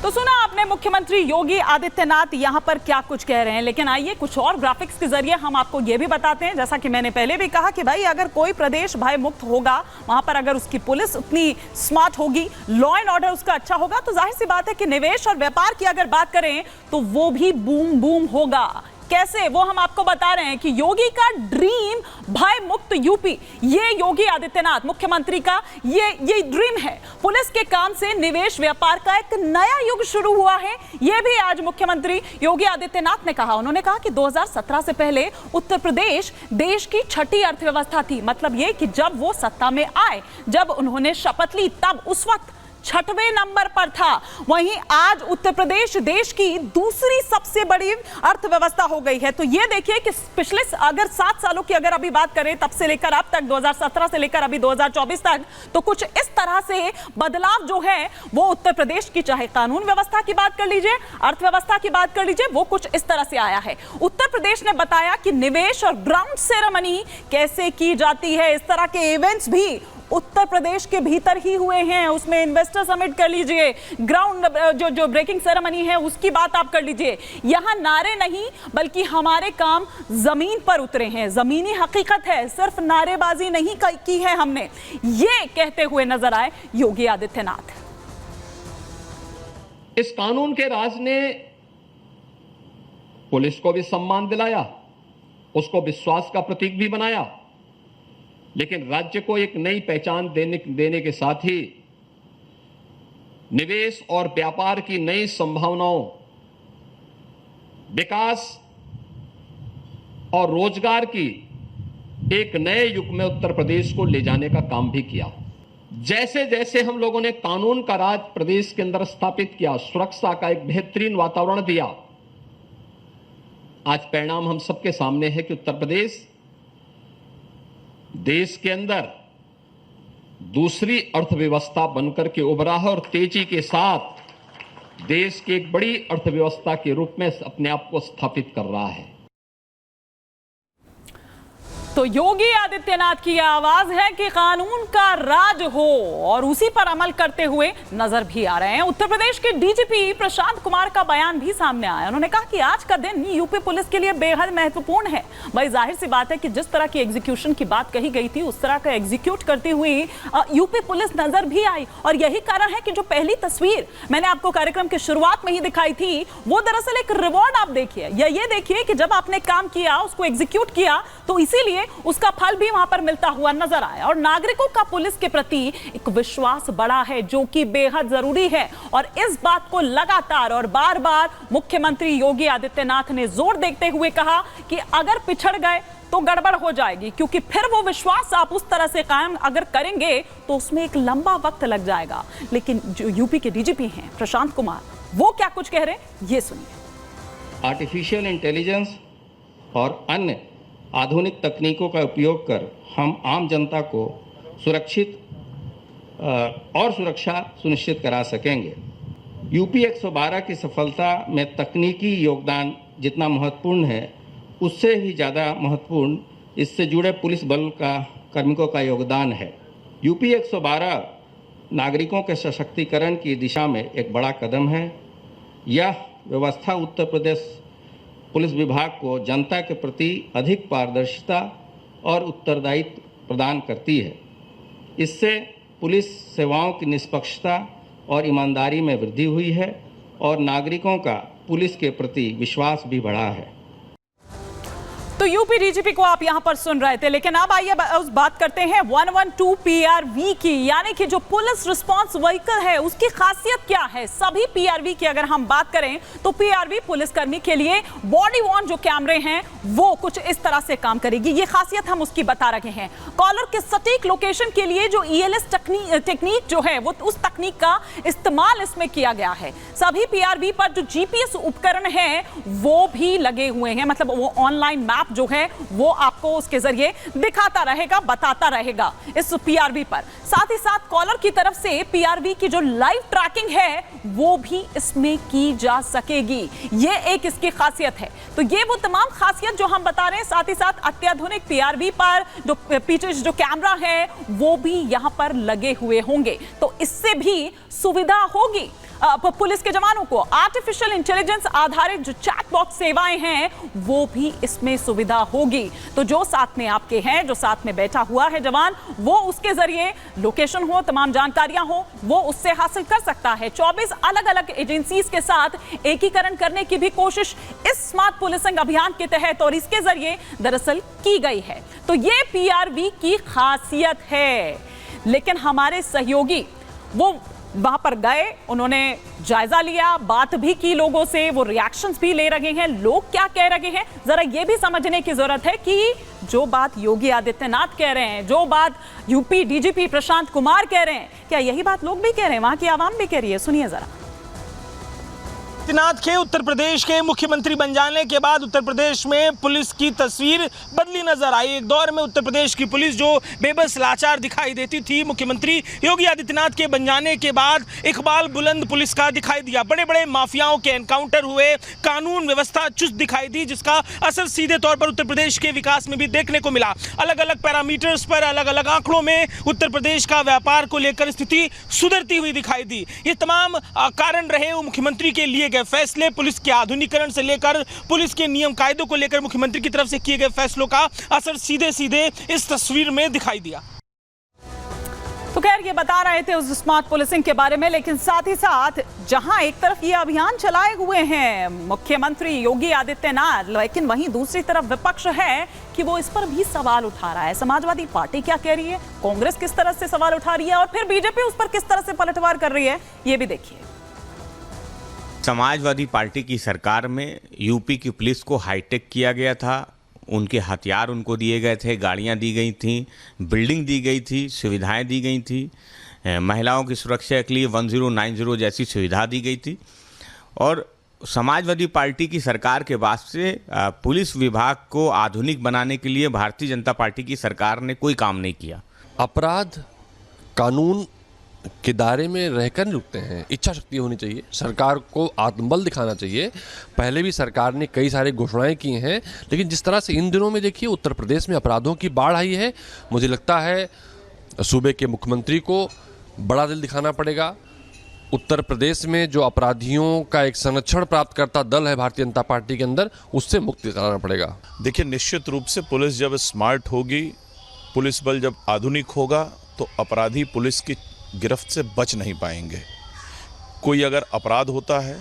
तो सुना आपने मुख्यमंत्री योगी आदित्यनाथ यहां पर क्या कुछ कह रहे हैं, लेकिन आइए कुछ और ग्राफिक्स के जरिए हम आपको यह भी बताते हैं। जैसा कि मैंने पहले भी कहा कि भाई अगर कोई प्रदेश भय मुक्त होगा, वहां पर अगर उसकी पुलिस उतनी स्मार्ट होगी, लॉ एंड ऑर्डर उसका अच्छा होगा, तो जाहिर सी बात है कि निवेश और व्यापार की अगर बात करें तो वो भी बूम बूम होगा। कैसे, वो हम आपको बता रहे हैं कि योगी का ड्रीम भय मुक्त यूपी, ये योगी आदित्यनाथ मुख्यमंत्री का ये ड्रीम है। पुलिस के काम से निवेश व्यापार का एक नया युग शुरू हुआ है, ये भी आज मुख्यमंत्री योगी आदित्यनाथ ने कहा। उन्होंने कहा कि 2017 से पहले उत्तर प्रदेश देश की छठी अर्थव्यवस्था थी। मतलब ये कि जब वो सत्ता में आए, जब उन्होंने शपथ ली, तब उस वक्त 6वें नंबर पर था। वहीं आज उत्तर प्रदेश देश की दूसरी सबसे बड़ी अर्थव्यवस्था हो गई है। तो ये देखिए कि पिछले अगर 7 सालों की अगर अभी बात करें, तब से लेकर अब तक, 2017 से लेकर अभी 2024 तक, तो कुछ इस तरह से बदलाव जो है वो उत्तर प्रदेश की, चाहे कानून व्यवस्था की बात कर लीजिए, अर्थव्यवस्था की बात कर लीजिए, वो कुछ इस तरह से आया है। उत्तर प्रदेश ने बताया कि निवेश और ग्राउंड सेरेमनी कैसे की जाती है। इस तरह के इवेंट्स भी उत्तर प्रदेश के भीतर ही हुए हैं। उसमें इन्वेस्टर समिट कर लीजिए, ग्राउंड जो ब्रेकिंग सेरेमनी है उसकी बात आप कर लीजिए। यहां नारे नहीं बल्कि हमारे काम जमीन पर उतरे हैं, जमीनी हकीकत है, सिर्फ नारेबाजी नहीं की है हमने, ये कहते हुए नजर आए योगी आदित्यनाथ। इस कानून के राज ने पुलिस को भी सम्मान दिलाया, उसको विश्वास का प्रतीक भी बनाया, लेकिन राज्य को एक नई पहचान देने के साथ ही निवेश और व्यापार की नई संभावनाओं, विकास और रोजगार की एक नए युग में उत्तर प्रदेश को ले जाने का काम भी किया। जैसे जैसे हम लोगों ने कानून का राज प्रदेश के अंदर स्थापित किया, सुरक्षा का एक बेहतरीन वातावरण दिया, आज परिणाम हम सबके सामने है कि उत्तर प्रदेश देश के अंदर दूसरी अर्थव्यवस्था बनकर के उभरा है और तेजी के साथ देश की एक बड़ी अर्थव्यवस्था के रूप में अपने आप को स्थापित कर रहा है। तो योगी आदित्यनाथ की आवाज है कि कानून का राज हो, और उसी पर अमल करते हुए नजर भी आ रहे हैं। उत्तर प्रदेश के डीजीपी प्रशांत कुमार का बयान भी सामने आया। उन्होंने कहा कि आज का दिन यूपी पुलिस के लिए बेहद महत्वपूर्ण है। भाई जाहिर सी बात है कि जिस तरह की एग्जीक्यूशन की बात कही गई थी, उस तरह का एग्जीक्यूट करती हुई यूपी पुलिस नजर भी आई। और यही कारण है कि जो पहली तस्वीर मैंने आपको कार्यक्रम की शुरुआत में ही दिखाई थी, वो दरअसल एक रिवॉर्ड आप देखिए, या ये देखिए कि जब आपने काम किया, उसको एग्जीक्यूट किया, तो इसीलिए उसका फल भी वहां पर मिलता हुआ नजर आया। और नागरिकों का पुलिस के प्रति एक विश्वास बढ़ा है, जो कि बेहद जरूरी है। और इस बात को लगातार और बार बार मुख्यमंत्री योगी आदित्यनाथ ने जोर देते हुए कहा कि अगर पिछड़ गए तो गड़बड़ हो जाएगी, क्योंकि फिर वो विश्वास आप उस तरह से कायम अगर करेंगे तो उसमें एक लंबा वक्त लग जाएगा। लेकिन जो यूपी के डीजीपी हैं प्रशांत कुमार, वो क्या कुछ कह रहे हैं, ये सुनिए। आर्टिफिशियल इंटेलिजेंस और अन्य आधुनिक तकनीकों का उपयोग कर हम आम जनता को सुरक्षित और सुरक्षा सुनिश्चित करा सकेंगे। यूपी 112 की सफलता में तकनीकी योगदान जितना महत्वपूर्ण है, उससे ही ज़्यादा महत्वपूर्ण इससे जुड़े पुलिस बल का कार्मिकों का योगदान है। यूपी 112 नागरिकों के सशक्तिकरण की दिशा में एक बड़ा कदम है। यह व्यवस्था उत्तर प्रदेश पुलिस विभाग को जनता के प्रति अधिक पारदर्शिता और उत्तरदायित्व प्रदान करती है। इससे पुलिस सेवाओं की निष्पक्षता और ईमानदारी में वृद्धि हुई है और नागरिकों का पुलिस के प्रति विश्वास भी बढ़ा है। तो यूपी डीजीपी को आप यहां पर सुन रहे थे, लेकिन अब आइए उस बात करते हैं 112 पीआरवी की, यानी कि जो पुलिस रिस्पांस व्हीकल है उसकी खासियत क्या है। सभी पीआरवी की अगर हम बात करें तो पीआरवी पुलिसकर्मी के लिए बॉडी वॉर्न जो कैमरे हैं वो कुछ इस तरह से काम करेगी, ये खासियत हम उसकी बता रहे हैं। कॉलर के सटीक लोकेशन के लिए जो ईएलएस टेक्निक जो है वो उस तकनीक का इस्तेमाल इसमें किया गया है। सभी पीआरवी पर जो जीपीएस उपकरण है वो भी लगे हुए हैं, मतलब वो ऑनलाइन मैप जो है वो आपको उसके जरिए दिखाता रहेगा, बताता रहेगा इस पीआरवी पर। साथ ही साथ कॉलर की तरफ से पीआरवी की जो लाइव ट्रैकिंग है वो भी इसमें की जा सकेगी, ये एक इसकी खासियत है। तो ये वो तमाम खासियत जो हम बता रहे हैं, साथ ही साथ अत्याधुनिक पीआरवी पर जो पीछे जो कैमरा है वो भी यहां पर लगे हुए होंगे, तो इससे भी सुविधा होगी। पुलिस के जवानों को आर्टिफिशियल इंटेलिजेंस आधारित जो चैटबॉट सेवाएं हैं वो भी इसमें सुविधा होगी। तो जो साथ में आपके हैं, जो साथ में बैठा हुआ है जवान, वो उसके जरिए लोकेशन हो, तमाम जानकारियां हो, वो उससे हासिल कर सकता है। 24 अलग अलग एजेंसीज के साथ एकीकरण करने की भी कोशिश इस स्मार्ट पुलिसिंग अभियान के तहत और इसके जरिए दरअसल की गई है। तो ये पीआरवी की खासियत है। लेकिन हमारे सहयोगी वो वहां पर गए, उन्होंने जायजा लिया, बात भी की लोगों से, वो रिएक्शंस भी ले रहे हैं, लोग क्या कह रहे हैं, जरा ये भी समझने की जरूरत है कि जो बात योगी आदित्यनाथ कह रहे हैं, जो बात यूपी डीजीपी प्रशांत कुमार कह रहे हैं, क्या यही बात लोग भी कह रहे हैं, वहां की आवाम भी कह रही है? सुनिए जरा। आदित्यनाथ के उत्तर प्रदेश के मुख्यमंत्री बन जाने के बाद उत्तर प्रदेश में पुलिस की तस्वीर बदली नजर आई। एक दौर में उत्तर प्रदेश की पुलिस जो बेबस लाचार दिखाई देती थी, मुख्यमंत्री योगी आदित्यनाथ के बन जाने के बाद इकबाल बुलंद पुलिस का दिखाई दिया। बड़े बड़े माफियाओं के एनकाउंटर हुए, कानून व्यवस्था चुस्त दिखाई दी, जिसका असर सीधे तौर पर उत्तर प्रदेश के विकास में भी देखने को मिला। अलग अलग पैरामीटर्स पर, अलग अलग आंकड़ों में उत्तर प्रदेश का व्यापार को लेकर स्थिति सुधरती हुई दिखाई दी। ये तमाम कारण रहे वो मुख्यमंत्री के लिए फैसले, पुलिस के आधुनिकीकरण से लेकर पुलिस के नियम कायदों को लेकर मुख्यमंत्री की तरफ से किए गए फैसलों का असर सीधे सीधे इस तस्वीर में दिखाई दिया। तो खैर ये बता रहे थे उस स्मार्ट पुलिसिंग के बारे में, लेकिन साथ ही साथ जहां एक तरफ ये अभियान चलाए हुए हैं मुख्यमंत्री योगी आदित्यनाथ, लेकिन वहीं दूसरी तरफ विपक्ष है कि वो इस पर भी सवाल उठा रहा है। समाजवादी पार्टी क्या कह रही है, कांग्रेस किस तरह से सवाल उठा रही है और फिर बीजेपी उस पर किस तरह से पलटवार कर रही है, ये भी देखिए। समाजवादी पार्टी की सरकार में यूपी की पुलिस को हाईटेक किया गया था, उनके हथियार उनको दिए गए थे, गाड़ियां दी गई थीं, बिल्डिंग दी गई थी, सुविधाएं दी गई थी, महिलाओं की सुरक्षा के लिए 1090 जैसी सुविधा दी गई थी। और समाजवादी पार्टी की सरकार के बाद से पुलिस विभाग को आधुनिक बनाने के लिए भारतीय जनता पार्टी की सरकार ने कोई काम नहीं किया। अपराध कानून के दायरे में रहकर रुकते हैं। इच्छा शक्ति होनी चाहिए, सरकार को आत्मबल दिखाना चाहिए। पहले भी सरकार ने कई सारे घोषणाएं की हैं, लेकिन जिस तरह से इन दिनों में देखिए उत्तर प्रदेश में अपराधों की बाढ़ आई है, मुझे लगता है सूबे के मुख्यमंत्री को बड़ा दिल दिखाना पड़ेगा। उत्तर प्रदेश में जो अपराधियों का एक संरक्षण प्राप्त करता दल है भारतीय जनता पार्टी के अंदर, उससे मुक्ति कराना पड़ेगा। देखिए, निश्चित रूप से पुलिस जब स्मार्ट होगी, पुलिस बल जब आधुनिक होगा, तो अपराधी पुलिस की गिरफ्त से बच नहीं पाएंगे। कोई अगर अपराध होता है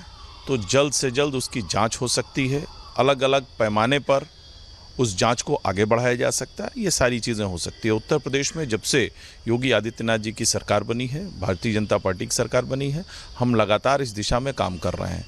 तो जल्द से जल्द उसकी जांच हो सकती है, अलग अलग पैमाने पर उस जांच को आगे बढ़ाया जा सकता है, ये सारी चीज़ें हो सकती है। उत्तर प्रदेश में जब से योगी आदित्यनाथ जी की सरकार बनी है, भारतीय जनता पार्टी की सरकार बनी है, हम लगातार इस दिशा में काम कर रहे हैं।